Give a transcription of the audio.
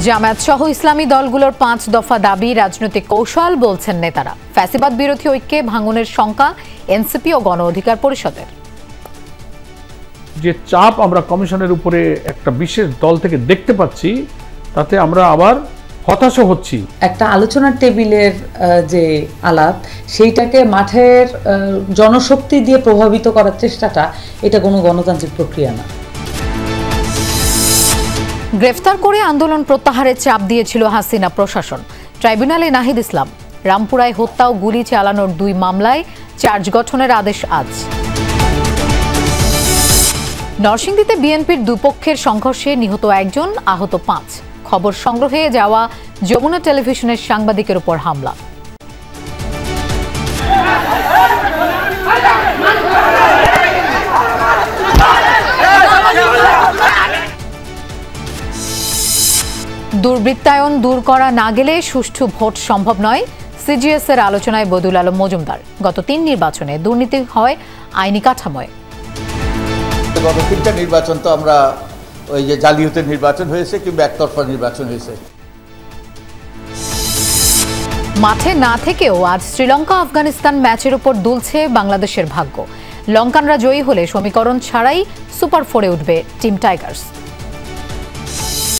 জামায়াত সহ ইসলামী দলগুলোর 5 দফা দাবি রাজনৈতিক কৌশল বলছেন নেতারা। ফ্যাসিবাদ বিরোধী ঐক্যে ভাঙনের শঙ্কা এনসিপি ও গণ অধিকার পরিষদের। যে চাপ আমরা কমিশনের উপরে একটা বিশেষ দল থেকে দেখতে পাচ্ছি, তাতে আমরা আবার হতাশ হচ্ছি। একটা আলোচনার টেবিলের যে আলাপ, সেইটাকে মাঠের জনশক্তি দিয়ে প্রভাবিত করার চেষ্টাটা, এটা কোনো গণতান্ত্রিক প্রক্রিয়া না। গ্রেফতার করে আন্দোলন প্রত্যাহারের চাপ দিয়েছিল হাসিনা প্রশাসন। ট্রাইব্যুনালে নাহিদ ইসলাম। রামপুরায় হত্যা ও গুলি চালানোর 2 মামলায় চার্জ গঠনের আদেশ আজ। নরসিংদীতে বিএনপির দুপক্ষের সংঘর্ষে নিহত 1 জন, আহত 5। খবর সংগ্রহে যাওয়া যমুনা টেলিভিশনের সাংবাদিকের উপর হামলা। দুর্বৃত্তায়ন দূর করা না গেলে সুষ্ঠু ভোট সম্ভব নয়, সিজিএস এর আলোচনায় বদুল আলম মজুমদার। গত 3 নির্বাচনে দুর্নীতি হয় আইনি কাঠামোয়। গত 3টা নির্বাচন তো আমরা ওই যে জালিয়াতের নির্বাচন হয়েছে কিংবা একতরফা নির্বাচন হয়েছে। মাঠে না থেকেও আজ শ্রীলঙ্কা আফগানিস্তান ম্যাচের উপর দুলছে বাংলাদেশের ভাগ্য। লঙ্কানরা জয়ী হলে সমীকরণ ছাড়াই সুপার 4-এ উঠবে টিম টাইগার্স।